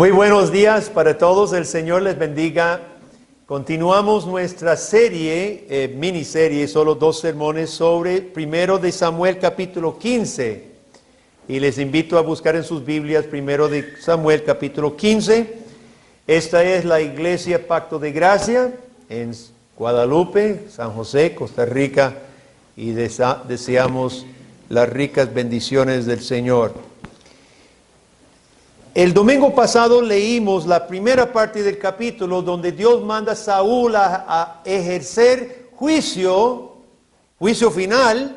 Muy buenos días para todos, el Señor les bendiga. Continuamos nuestra serie, miniserie, solo 2 sermones sobre 1 de Samuel capítulo 15. Y les invito a buscar en sus Biblias 1 de Samuel capítulo 15. Esta es la Iglesia Pacto de Gracia en Guadalupe, San José, Costa Rica. Y deseamos las ricas bendiciones del Señor. El domingo pasado leímos la primera parte del capítulo donde Dios manda a Saúl a ejercer juicio final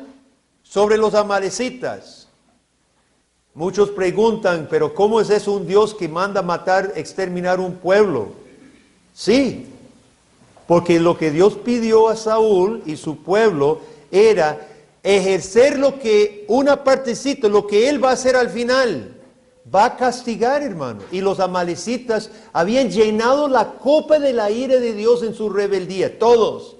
sobre los amalecitas. Muchos preguntan, pero ¿cómo es eso un Dios que manda matar, exterminar un pueblo? Sí, porque lo que Dios pidió a Saúl y su pueblo era ejercer una partecita, lo que él va a hacer al final. Va a castigar, hermano. Y los amalecitas habían llenado la copa de la ira de Dios en su rebeldía, todos.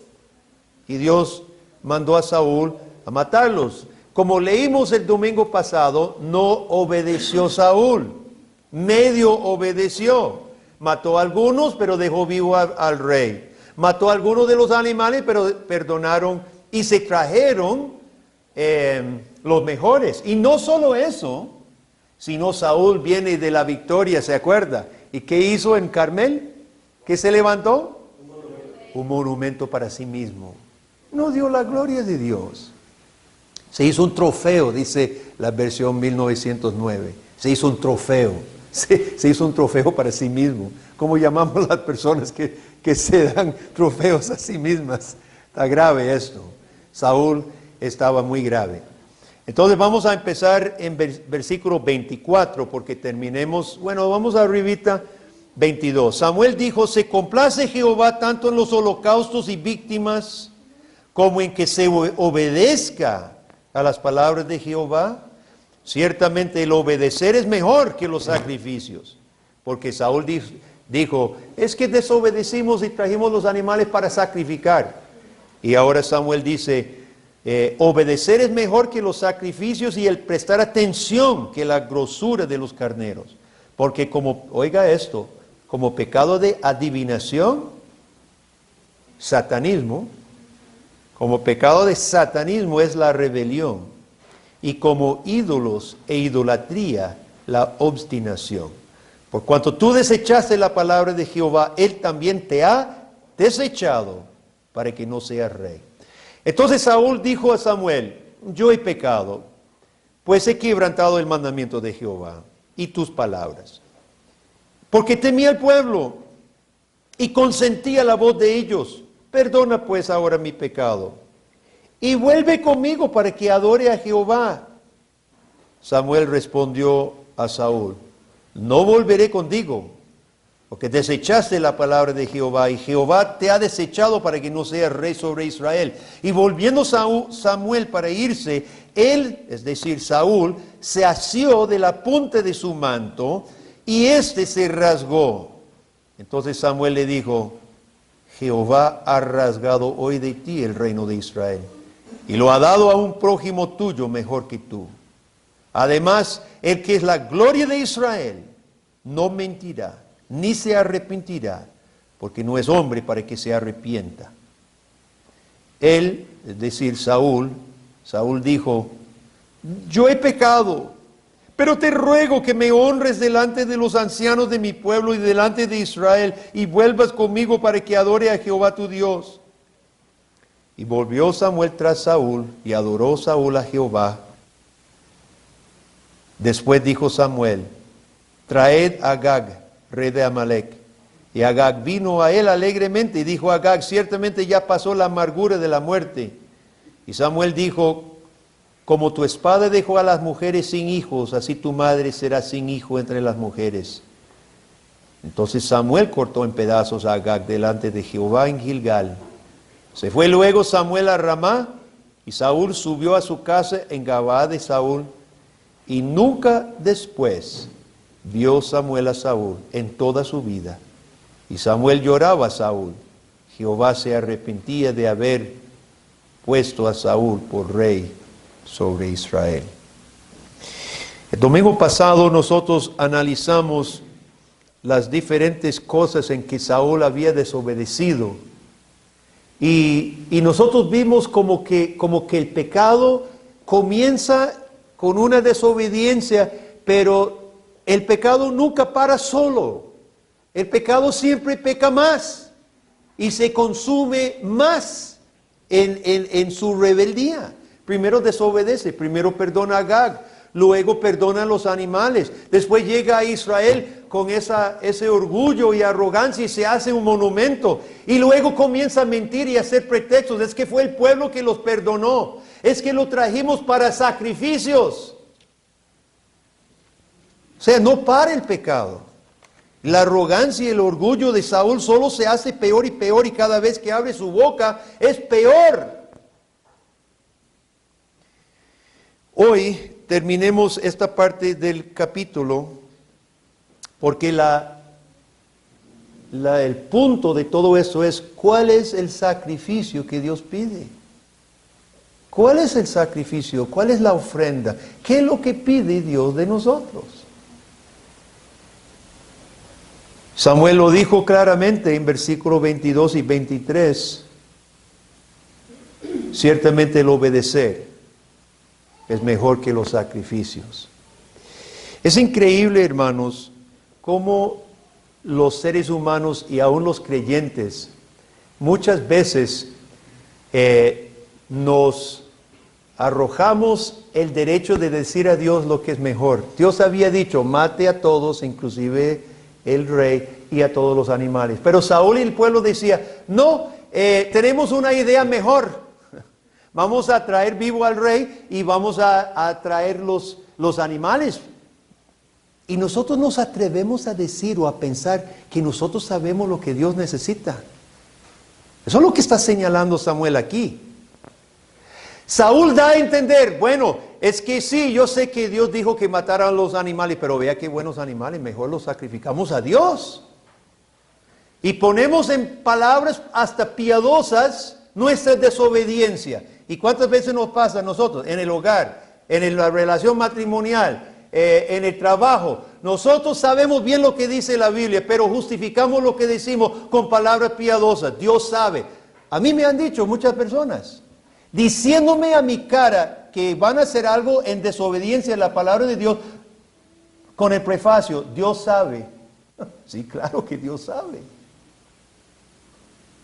Y Dios mandó a Saúl a matarlos. Como leímos el domingo pasado, no obedeció Saúl. Medio obedeció. Mató a algunos, pero dejó vivo al rey. Mató a algunos de los animales, pero perdonaron y se trajeron los mejores. Y no solo eso, sino Saúl viene de la victoria, ¿se acuerda? ¿Y qué hizo en Carmel? ¿Qué se levantó? Un monumento para sí mismo. No dio la gloria de Dios. Se hizo un trofeo, dice la versión 1909. Se hizo un trofeo. Se hizo un trofeo para sí mismo. ¿Cómo llamamos las personas que se dan trofeos a sí mismas? Está grave esto. Saúl estaba muy grave. Entonces vamos a empezar en versículo 24 porque vamos arribita 22. Samuel dijo, ¿se complace Jehová tanto en los holocaustos y víctimas como en que se obedezca a las palabras de Jehová? Ciertamente el obedecer es mejor que los sacrificios. Porque Saúl dijo, es que desobedecimos y trajimos los animales para sacrificar. Y ahora Samuel dice, obedecer es mejor que los sacrificios y el prestar atención que la grosura de los carneros. Porque oiga esto, como pecado de adivinación, satanismo, como pecado de satanismo es la rebelión. Y como ídolos e idolatría, la obstinación. Por cuanto tú desechaste la palabra de Jehová, Él también te ha desechado para que no seas rey. Entonces Saúl dijo a Samuel, yo he pecado, pues he quebrantado el mandamiento de Jehová y tus palabras. Porque temía al pueblo y consentía la voz de ellos. Perdona pues ahora mi pecado y vuelve conmigo para que adore a Jehová. Samuel respondió a Saúl, no volveré contigo, porque desechaste la palabra de Jehová, y Jehová te ha desechado para que no seas rey sobre Israel. Y volviendo Samuel para irse, él, es decir, Saúl, se asió de la punta de su manto, y se rasgó. Entonces Samuel le dijo, Jehová ha rasgado hoy de ti el reino de Israel, y lo ha dado a un prójimo tuyo mejor que tú. Además, el que es la gloria de Israel, no mentirá, ni se arrepentirá, porque no es hombre para que se arrepienta. Él, es decir, Saúl dijo, yo he pecado, pero te ruego que me honres delante de los ancianos de mi pueblo y delante de Israel, y vuelvas conmigo para que adore a Jehová tu Dios. Y volvió Samuel tras Saúl, y adoró Saúl a Jehová. Después dijo Samuel, traed a Agag, rey de Amalec. Y Agag vino a él alegremente, y dijo a Agag, ciertamente ya pasó la amargura de la muerte. Y Samuel dijo, como tu espada dejó a las mujeres sin hijos, así tu madre será sin hijo entre las mujeres. Entonces Samuel cortó en pedazos a Agag delante de Jehová en Gilgal. Se fue luego Samuel a Ramá, y Saúl subió a su casa en Gabaa de Saúl, y nunca después vio Samuel a Saúl en toda su vida. Y Samuel lloraba a Saúl. Jehová se arrepentía de haber puesto a Saúl por rey sobre Israel. El domingo pasado nosotros analizamos las diferentes cosas en que Saúl había desobedecido. Y nosotros vimos como que el pecado comienza con una desobediencia, pero el pecado nunca para solo. El pecado siempre peca más y se consume más en su rebeldía. Primero desobedece, primero perdona a Agag, luego perdona a los animales. Después llega a Israel con ese orgullo y arrogancia y se hace un monumento. Y luego comienza a mentir y a hacer pretextos. Es que fue el pueblo que los perdonó. Es que lo trajimos para sacrificios. O sea, no para el pecado. La arrogancia y el orgullo de Saúl solo se hace peor y peor, y cada vez que abre su boca es peor. Hoy terminemos esta parte del capítulo, porque el punto de todo eso es: ¿cuál es el sacrificio que Dios pide? ¿Cuál es el sacrificio? ¿Cuál es la ofrenda? ¿Qué es lo que pide Dios de nosotros? Samuel lo dijo claramente en versículos 22 y 23. Ciertamente el obedecer es mejor que los sacrificios. Es increíble, hermanos, cómo los seres humanos y aún los creyentes muchas veces nos arrojamos el derecho de decir a Dios lo que es mejor. Dios había dicho: mate a todos, inclusive el rey, y a todos los animales. Pero Saúl y el pueblo decía: no, tenemos una idea mejor. Vamos a traer vivo al rey y vamos a traer los animales. Y nosotros nos atrevemos a decir o a pensar que nosotros sabemos lo que Dios necesita. Eso es lo que está señalando Samuel aquí. Saúl da a entender: bueno, es que sí, yo sé que Dios dijo que mataran los animales, pero vea qué buenos animales, mejor los sacrificamos a Dios. Y ponemos en palabras hasta piadosas nuestra desobediencia. ¿Y cuántas veces nos pasa a nosotros? En el hogar, en la relación matrimonial, en el trabajo. Nosotros sabemos bien lo que dice la Biblia, pero justificamos lo que decimos con palabras piadosas. Dios sabe. A mí me han dicho muchas personas, diciéndome a mi cara que van a hacer algo en desobediencia a la palabra de Dios, con el prefacio: Dios sabe. Sí, claro que Dios sabe.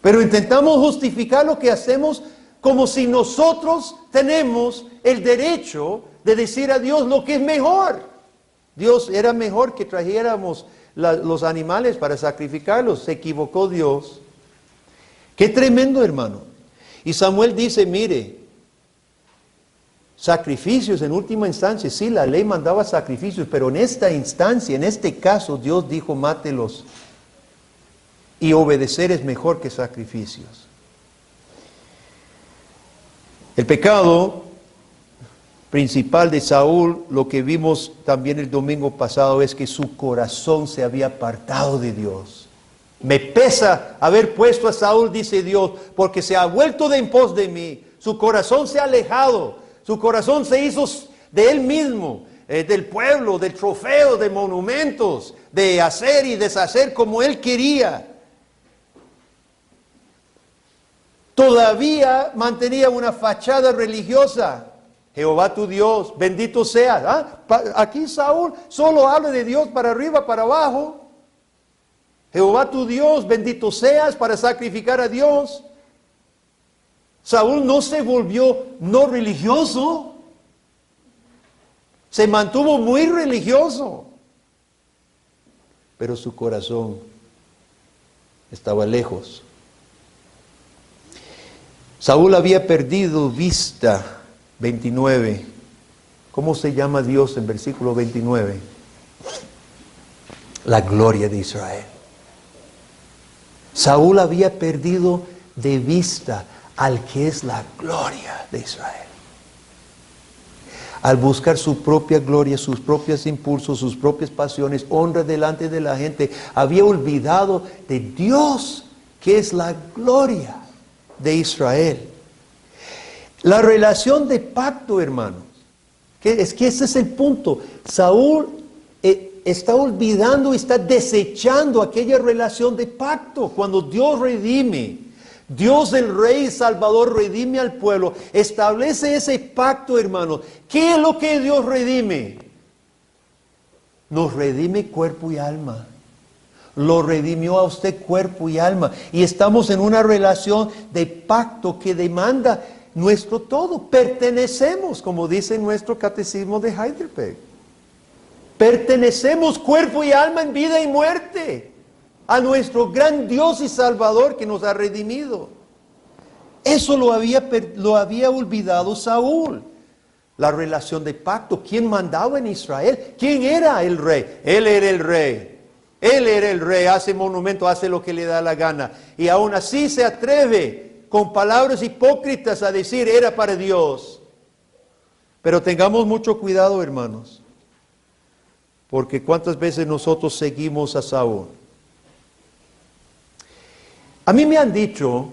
Pero intentamos justificar lo que hacemos como si nosotros tenemos el derecho de decir a Dios lo que es mejor. Dios era mejor que trajéramos los animales para sacrificarlos. Se equivocó Dios. Qué tremendo, hermano. Y Samuel dice: mire, sacrificios en última instancia. Sí, la ley mandaba sacrificios, pero en esta instancia, en este caso, Dios dijo: mátelos. Y obedecer es mejor que sacrificios. El pecado principal de Saúl, lo que vimos también el domingo pasado, es que su corazón se había apartado de Dios. Me pesa haber puesto a Saúl, dice Dios, porque se ha vuelto de en pos de mí. Su corazón se ha alejado. Su corazón se hizo de él mismo, del pueblo, del trofeo, de monumentos, de hacer y deshacer como él quería. Todavía mantenía una fachada religiosa. Jehová tu Dios, bendito seas. Aquí Saúl solo habla de Dios para arriba, para abajo. Jehová tu Dios, bendito seas, para sacrificar a Dios. Saúl no se volvió no religioso. Se mantuvo muy religioso. Pero su corazón estaba lejos. Saúl había perdido vista. 29. ¿Cómo se llama Dios en versículo 29? La gloria de Israel. Saúl había perdido de vista al que es la gloria de Israel. Al buscar su propia gloria, sus propios impulsos, sus propias pasiones, honra delante de la gente, había olvidado de Dios, que es la gloria de Israel. La relación de pacto, hermanos, es que ese es el punto. Saúl está olvidando, está desechando aquella relación de pacto. Cuando Dios redime, Dios el Rey y Salvador redime al pueblo, establece ese pacto, hermanos. ¿Qué es lo que Dios redime? Nos redime cuerpo y alma. Lo redimió a usted cuerpo y alma. Y estamos en una relación de pacto que demanda nuestro todo. Pertenecemos, como dice nuestro catecismo de Heidelberg. Pertenecemos cuerpo y alma en vida y muerte a nuestro gran Dios y Salvador que nos ha redimido. Eso lo había olvidado Saúl. La relación de pacto. ¿Quién mandaba en Israel? ¿Quién era el rey? Él era el rey. Él era el rey, hace monumento, hace lo que le da la gana. Y aún así se atreve con palabras hipócritas a decir, era para Dios. Pero tengamos mucho cuidado, hermanos. Porque cuántas veces nosotros seguimos a Saúl. A mí me han dicho,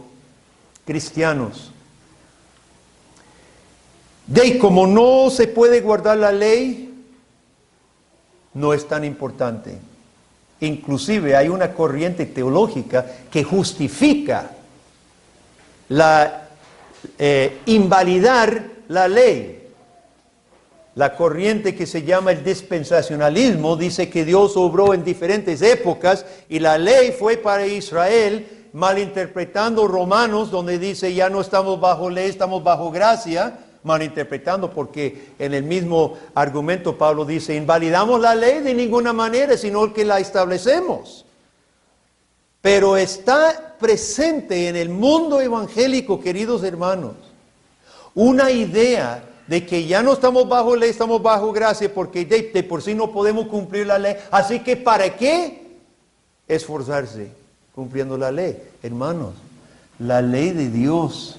cristianos, de como no se puede guardar la ley, no es tan importante. Inclusive hay una corriente teológica que justifica invalidar la ley. La corriente que se llama el dispensacionalismo dice que Dios obró en diferentes épocas y la ley fue para Israel, malinterpretando Romanos, donde dice ya no estamos bajo ley, estamos bajo gracia. Malinterpretando, porque en el mismo argumento Pablo dice, invalidamos la ley de ninguna manera, sino que la establecemos. Pero está presente en el mundo evangélico, queridos hermanos, una idea de que ya no estamos bajo ley, estamos bajo gracia, porque de por sí no podemos cumplir la ley. Así que ¿para qué esforzarse cumpliendo la ley? Hermanos, la ley de Dios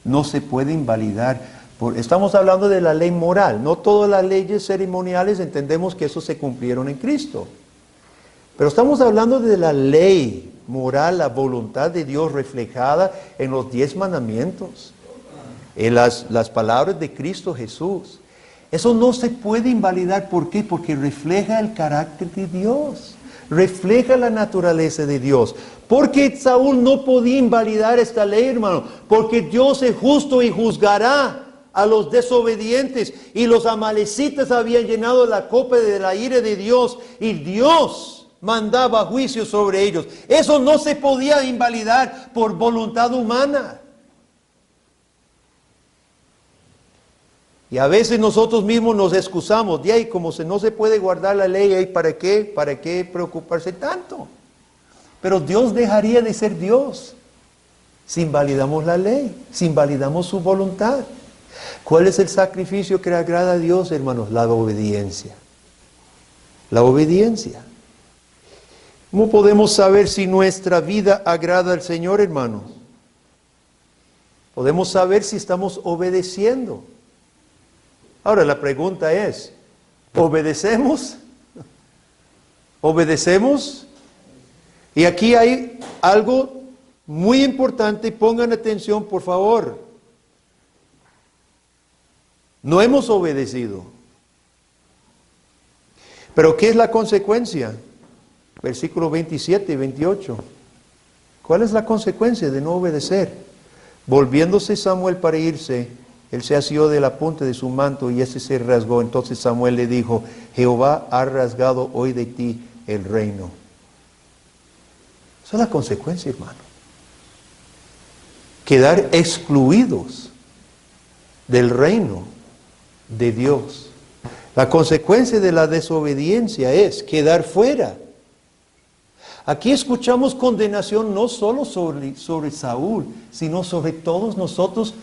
no se puede invalidar. Estamos hablando de la ley moral. No todas las leyes ceremoniales entendemos que eso se cumplieron en Cristo. Pero estamos hablando de la ley moral, la voluntad de Dios reflejada en los 10 mandamientos, en las palabras de Cristo Jesús. Eso no se puede invalidar. ¿Por qué? Porque refleja el carácter de Dios. Refleja la naturaleza de Dios. Porque Saúl no podía invalidar esta ley, hermano. Porque Dios es justo y juzgará a los desobedientes. Y los amalecitas habían llenado la copa de la ira de Dios. Y Dios mandaba juicio sobre ellos. Eso no se podía invalidar por voluntad humana. Y a veces nosotros mismos nos excusamos, de ahí como no se puede guardar la ley, ¿para qué preocuparse tanto? Pero Dios dejaría de ser Dios si invalidamos la ley, si invalidamos su voluntad. ¿Cuál es el sacrificio que le agrada a Dios, hermanos? La obediencia. La obediencia. ¿Cómo podemos saber si nuestra vida agrada al Señor, hermanos? Podemos saber si estamos obedeciendo. Ahora la pregunta es, ¿obedecemos? ¿Obedecemos? Y aquí hay algo muy importante, pongan atención por favor. No hemos obedecido. Pero ¿qué es la consecuencia? Versículos 27 y 28. ¿Cuál es la consecuencia de no obedecer? Volviéndose Samuel para irse, él se asió de la punta de su manto y ese se rasgó. Entonces Samuel le dijo, Jehová ha rasgado hoy de ti el reino. Esa es la consecuencia, hermano. Quedar excluidos del reino de Dios. La consecuencia de la desobediencia es quedar fuera. Aquí escuchamos condenación no solo sobre Saúl, sino sobre todos nosotros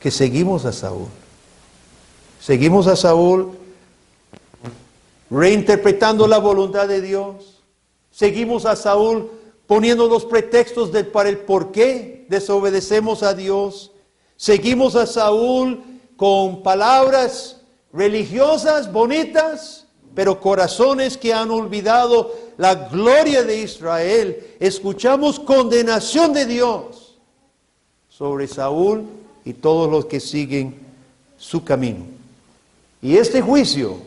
que seguimos a Saúl. Seguimos a Saúl reinterpretando la voluntad de Dios. Seguimos a Saúl poniendo los pretextos para el por qué desobedecemos a Dios. Seguimos a Saúl con palabras religiosas, bonitas, pero corazones que han olvidado la gloria de Israel. Escuchamos condenación de Dios sobre Saúl y todos los que siguen su camino. Y este juicio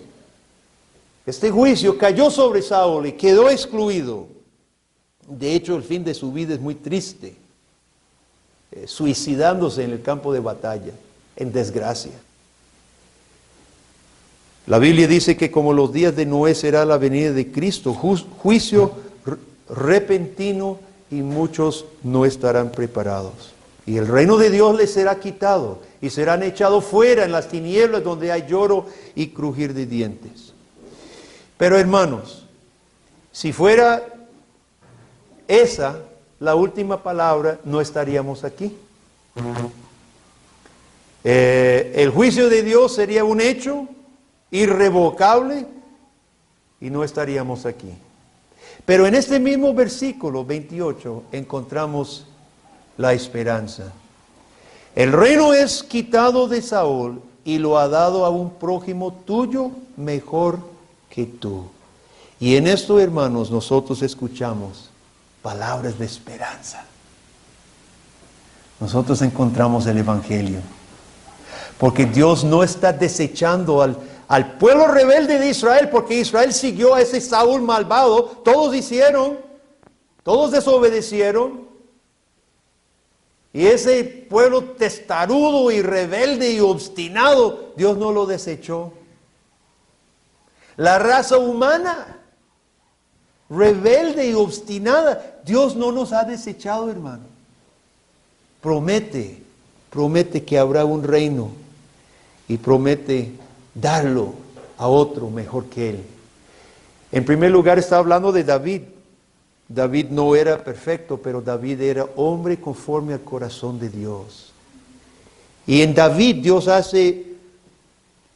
Este juicio cayó sobre Saúl y quedó excluido. De hecho, el fin de su vida es muy triste, suicidándose en el campo de batalla, en desgracia. La Biblia dice que como los días de Noé será la venida de Cristo, juicio repentino, y muchos no estarán preparados. Y el reino de Dios les será quitado y serán echados fuera en las tinieblas donde hay lloro y crujir de dientes. Pero hermanos, si fuera esa la última palabra, no estaríamos aquí. El juicio de Dios sería un hecho irrevocable y no estaríamos aquí. Pero en este mismo versículo 28 encontramos la esperanza. El reino es quitado de Saúl y lo ha dado a un prójimo tuyo mejor que tú. Y en esto, hermanos, nosotros escuchamos palabras de esperanza. Nosotros encontramos el Evangelio. Porque Dios no está desechando al pueblo rebelde de Israel, porque Israel siguió a ese Saúl malvado. Todos desobedecieron. Y ese pueblo testarudo y rebelde y obstinado, Dios no lo desechó. La raza humana, rebelde y obstinada, Dios no nos ha desechado, hermano. Promete que habrá un reino y promete darlo a otro mejor que él. En primer lugar está hablando de David. David no era perfecto, pero David era hombre conforme al corazón de Dios. Y en David Dios hace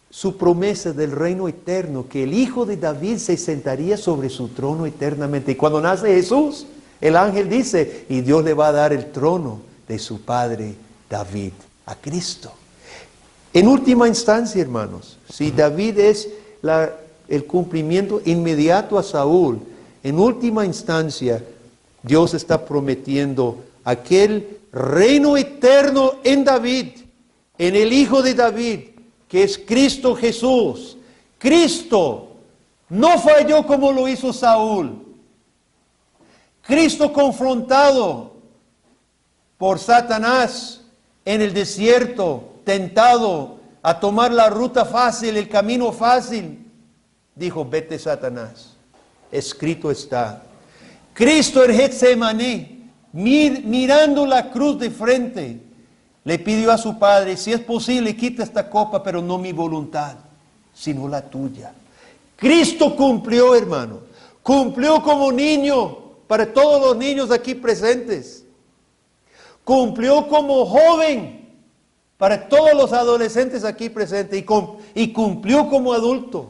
su promesa del reino eterno, que el hijo de David se sentaría sobre su trono eternamente. Y cuando nace Jesús, el ángel dice, y Dios le va a dar el trono de su padre David, a Cristo. En última instancia, hermanos, si David es el cumplimiento inmediato a Saúl, en última instancia, Dios está prometiendo aquel reino eterno en David, en el Hijo de David, que es Cristo Jesús. Cristo no falló como lo hizo Saúl. Cristo confrontado por Satanás en el desierto, tentado a tomar la ruta fácil, el camino fácil, dijo, vete Satanás. Escrito está. Cristo en Getsemaní, mirando la cruz de frente, le pidió a su Padre, si es posible, quita esta copa, pero no mi voluntad, sino la tuya. Cristo cumplió, hermano. Cumplió como niño, para todos los niños aquí presentes. Cumplió como joven, para todos los adolescentes aquí presentes. Y cumplió como adulto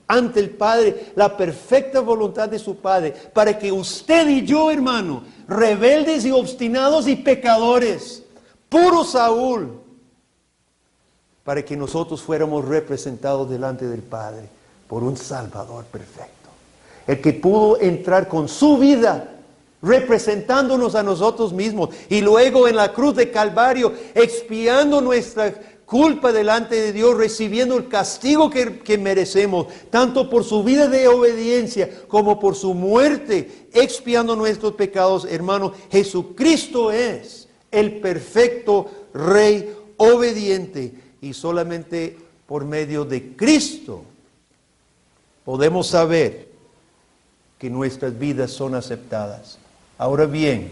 ante el Padre, la perfecta voluntad de su Padre, para que usted y yo, hermano, rebeldes y obstinados y pecadores, puro Saúl, para que nosotros fuéramos representados delante del Padre por un Salvador perfecto, el que pudo entrar con su vida representándonos a nosotros mismos, y luego en la cruz de Calvario expiando nuestra culpa delante de Dios, recibiendo el castigo que merecemos, tanto por su vida de obediencia como por su muerte, expiando nuestros pecados. Hermano, Jesucristo es el perfecto Rey obediente, y solamente por medio de Cristo podemos saber que nuestras vidas son aceptadas. Ahora bien,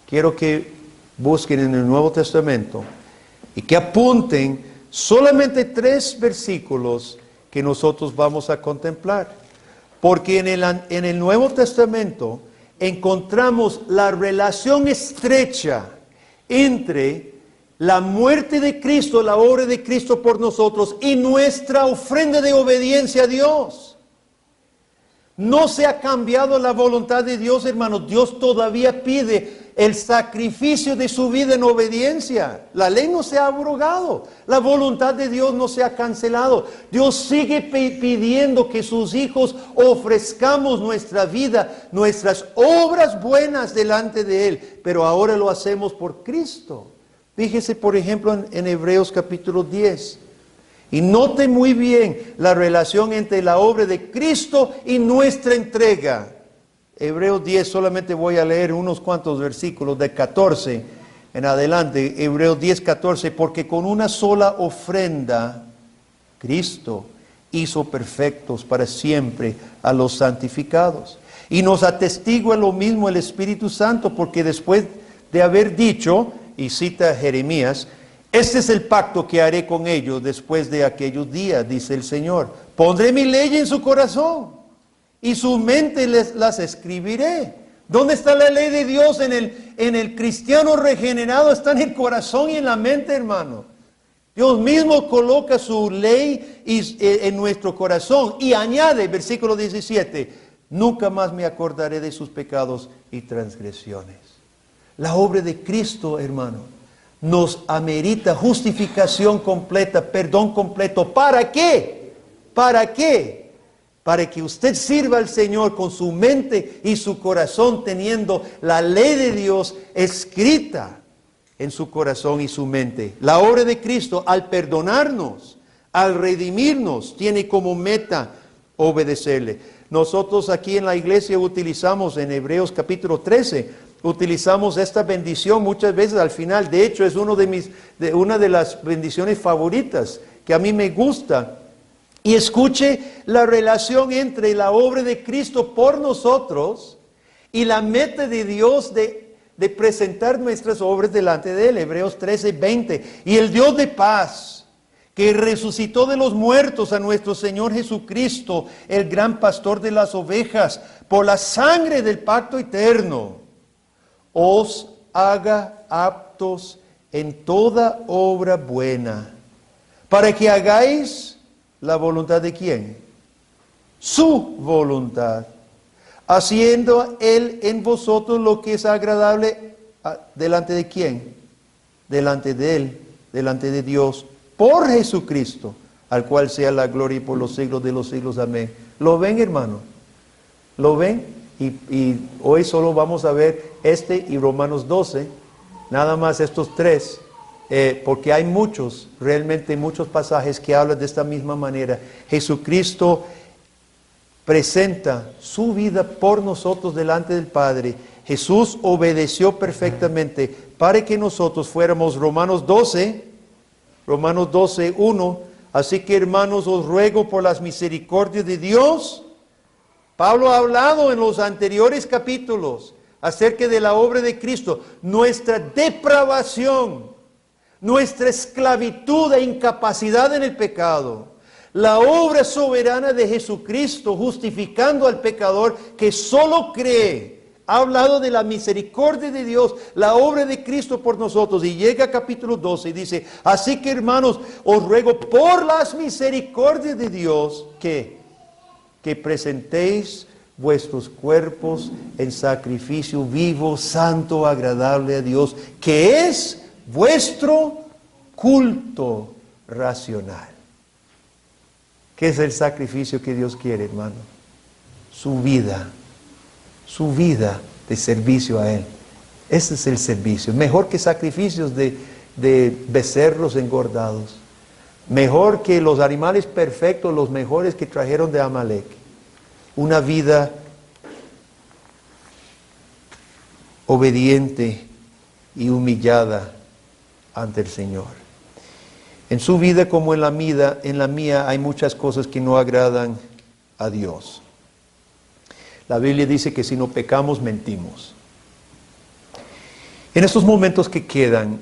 quiero que busquen en el Nuevo Testamento y que apunten solamente 3 versículos que nosotros vamos a contemplar. Porque en el Nuevo Testamento encontramos la relación estrecha entre la muerte de Cristo, la obra de Cristo por nosotros, y nuestra ofrenda de obediencia a Dios. No se ha cambiado la voluntad de Dios, hermanos. Dios todavía pide el sacrificio de su vida en obediencia. La ley no se ha abrogado. La voluntad de Dios no se ha cancelado. Dios sigue pidiendo que sus hijos ofrezcamos nuestra vida, nuestras obras buenas delante de Él. Pero ahora lo hacemos por Cristo. Fíjese, por ejemplo, en Hebreos capítulo 10. Y note muy bien la relación entre la obra de Cristo y nuestra entrega. Hebreos 10, solamente voy a leer unos cuantos versículos de 14 en adelante. Hebreos 10, 14, porque con una sola ofrenda Cristo hizo perfectos para siempre a los santificados. Y nos atestigua lo mismo el Espíritu Santo, porque después de haber dicho, y cita Jeremías, este es el pacto que haré con ellos después de aquellos días, dice el Señor. Pondré mi ley en su corazón y su mente las escribiré. ¿Dónde está la ley de Dios? En el cristiano regenerado está en el corazón y en la mente, hermano. Dios mismo coloca su ley en nuestro corazón y añade, versículo 17, nunca más me acordaré de sus pecados y transgresiones. La obra de Cristo, hermano, nos amerita justificación completa, perdón completo. ¿Para qué? ¿Para qué? Para que usted sirva al Señor con su mente y su corazón, teniendo la ley de Dios escrita en su corazón y su mente. La obra de Cristo, al perdonarnos, al redimirnos, tiene como meta obedecerle. Nosotros aquí en la iglesia utilizamos en Hebreos capítulo 13, utilizamos esta bendición muchas veces al final. De hecho, es una de las bendiciones favoritas que a mí me gusta. Y escuche la relación entre la obra de Cristo por nosotros y la meta de Dios de presentar nuestras obras delante de Él. Hebreos 13, 20. Y el Dios de paz, que resucitó de los muertos a nuestro Señor Jesucristo, el gran pastor de las ovejas, por la sangre del pacto eterno, os haga aptos en toda obra buena, para que hagáis la voluntad de ¿quién? Su voluntad, haciendo Él en vosotros lo que es agradable, ¿delante de quién? Delante de Él, delante de Dios, por Jesucristo, al cual sea la gloria por los siglos de los siglos. Amén. ¿Lo ven, hermano? ¿Lo ven? Y hoy solo vamos a ver este y Romanos 12, nada más estos tres, porque hay realmente muchos pasajes que hablan de esta misma manera. Jesucristo presenta su vida por nosotros delante del Padre. Jesús obedeció perfectamente para que nosotros fuéramos, Romanos 12, 1. Así que, hermanos, os ruego por las misericordias de Dios. Pablo ha hablado en los anteriores capítulos acerca de la obra de Cristo, nuestra depravación, nuestra esclavitud e incapacidad en el pecado, la obra soberana de Jesucristo justificando al pecador que solo cree. Ha hablado de la misericordia de Dios, la obra de Cristo por nosotros. Y llega a capítulo 12 y dice, así que, hermanos, os ruego por las misericordias de Dios que presentéis vuestros cuerpos en sacrificio vivo, santo, agradable a Dios, que es vuestro culto racional. ¿Qué es el sacrificio que Dios quiere, hermano? Su vida de servicio a Él. Ese es el servicio. Mejor que sacrificios de becerros engordados. Mejor que los animales perfectos, los mejores que trajeron de Amalek. Una vida obediente y humillada ante el Señor. En su vida como en la mía hay muchas cosas que no agradan a Dios. La Biblia dice que si no pecamos, mentimos. En estos momentos que quedan,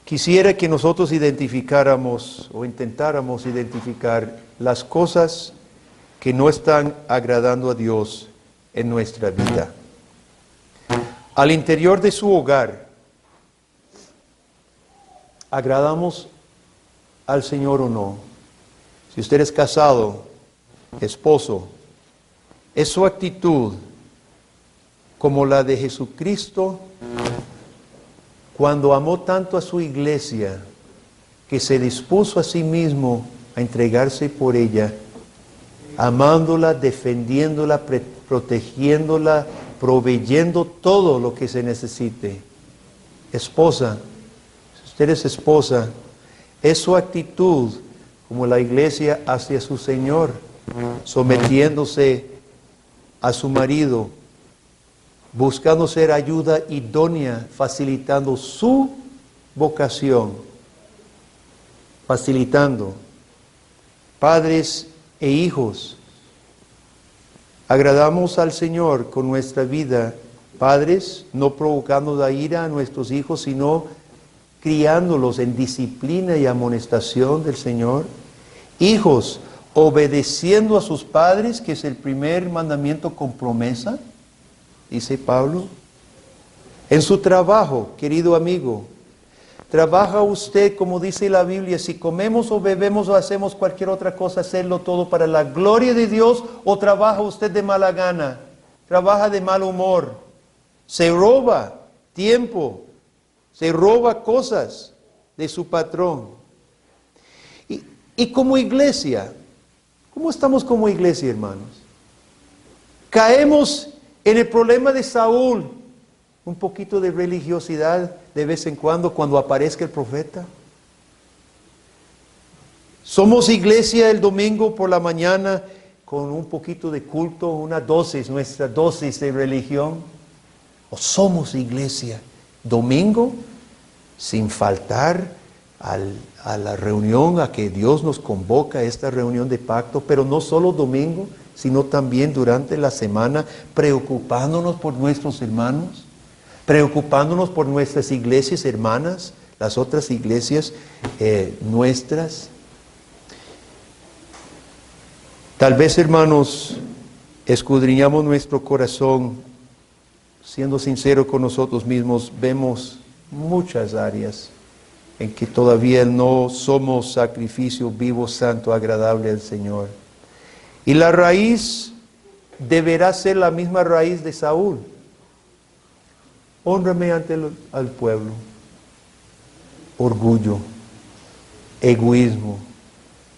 quisiera que nosotros identificáramos o intentáramos identificar las cosas que no están agradando a Dios en nuestra vida. Al interior de su hogar, ¿agradamos al Señor o no? Si usted es casado, esposo, ¿es su actitud como la de Jesucristo cuando amó tanto a su iglesia que se dispuso a sí mismo a entregarse por ella, amándola, defendiéndola, protegiéndola, proveyendo todo lo que se necesite? Esposa, si usted es esposa, Es su actitud como la iglesia hacia su Señor, sometiéndose a su marido, buscando ser ayuda idónea, facilitando su vocación, facilitando. Padres e hijos, agradamos al Señor con nuestra vida. Padres, no provocando la ira a nuestros hijos, sino criándolos en disciplina y amonestación del Señor. Hijos, obedeciendo a sus padres, que es el primer mandamiento con promesa, dice Pablo. En su trabajo, querido amigo, trabaja usted, como dice la Biblia, si comemos o bebemos o hacemos cualquier otra cosa, hacerlo todo para la gloria de Dios, o trabaja usted de mala gana, trabaja de mal humor, se roba tiempo, se roba cosas de su patrón. Y como iglesia, ¿cómo estamos como iglesia, hermanos? Caemos en el problema de Saúl, un poquito de religiosidad de vez en cuando aparezca el profeta. Somos iglesia el domingo por la mañana con un poquito de culto, una dosis, nuestra dosis de religión. O somos iglesia domingo sin faltar a la reunión a que Dios nos convoca, esta reunión de pacto, pero no solo domingo, sino también durante la semana, preocupándonos por nuestros hermanos, preocupándonos por nuestras iglesias hermanas, las otras iglesias nuestras. Tal vez, hermanos, escudriñamos nuestro corazón, siendo sinceros con nosotros mismos, vemos muchas áreas en que todavía no somos sacrificio vivo, santo, agradable al Señor. Y la raíz deberá ser la misma raíz de Saúl. Hónrame ante al pueblo. Orgullo, egoísmo,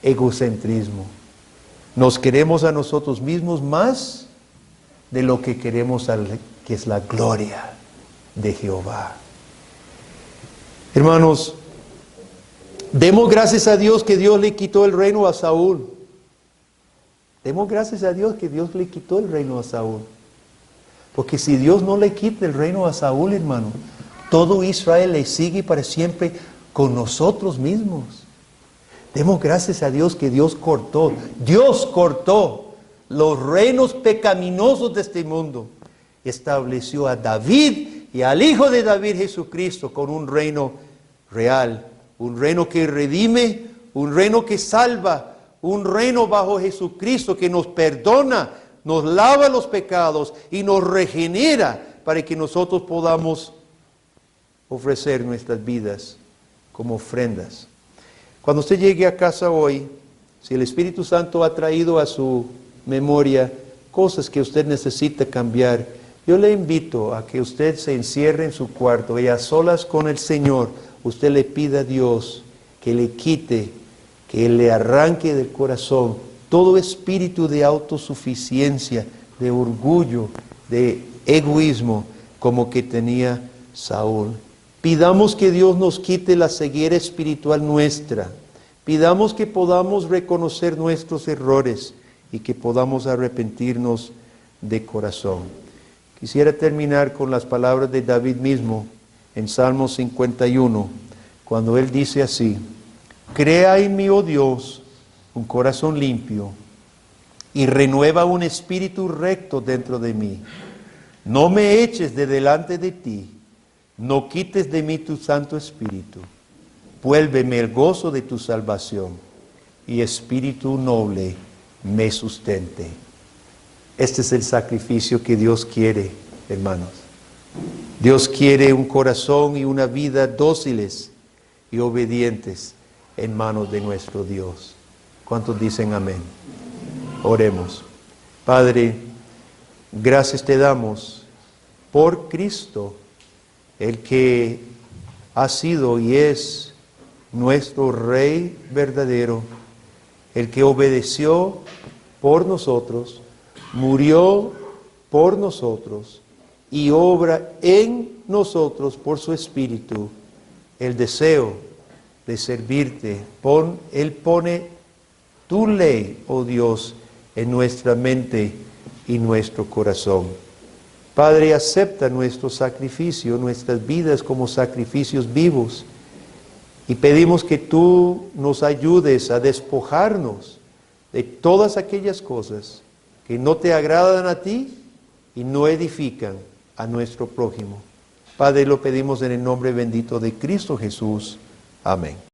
egocentrismo. Nos queremos a nosotros mismos más de lo que queremos que es la gloria de Jehová. Hermanos, demos gracias a Dios que Dios le quitó el reino a Saúl. Demos gracias a Dios que Dios le quitó el reino a Saúl. Porque si Dios no le quita el reino a Saúl, hermano, todo Israel le sigue para siempre con nosotros mismos. Demos gracias a Dios que Dios cortó los reinos pecaminosos de este mundo. Estableció a David y al Hijo de David, Jesucristo, con un reino real, un reino que redime, un reino que salva, un reino bajo Jesucristo que nos perdona, nos lava los pecados y nos regenera para que nosotros podamos ofrecer nuestras vidas como ofrendas. Cuando usted llegue a casa hoy, si el Espíritu Santo ha traído a su memoria cosas que usted necesita cambiar, yo le invito a que usted se encierre en su cuarto y a solas con el Señor, usted le pida a Dios que le quite, que le arranque del corazón todo espíritu de autosuficiencia, de orgullo, de egoísmo, como que tenía Saúl. Pidamos que Dios nos quite la ceguera espiritual nuestra. Pidamos que podamos reconocer nuestros errores y que podamos arrepentirnos de corazón. Quisiera terminar con las palabras de David mismo en Salmo 51, cuando él dice así: crea en mí, oh Dios, un corazón limpio y renueva un espíritu recto dentro de mí. No me eches de delante de ti, no quites de mí tu Santo Espíritu. Vuélveme el gozo de tu salvación y espíritu noble me sustente. Este es el sacrificio que Dios quiere, hermanos. Dios quiere un corazón y una vida dóciles y obedientes en manos de nuestro Dios. ¿Cuántos dicen amén? Oremos. Padre, gracias te damos por Cristo, el que ha sido y es nuestro Rey verdadero, el que obedeció por nosotros, murió por nosotros y obra en nosotros por su Espíritu el deseo de servirte. Él pone tu ley, oh Dios, en nuestra mente y nuestro corazón. Padre, acepta nuestro sacrificio, nuestras vidas como sacrificios vivos. Y pedimos que tú nos ayudes a despojarnos de todas aquellas cosas que no te agradan a ti y no edifican a nuestro prójimo. Padre, lo pedimos en el nombre bendito de Cristo Jesús. Amén.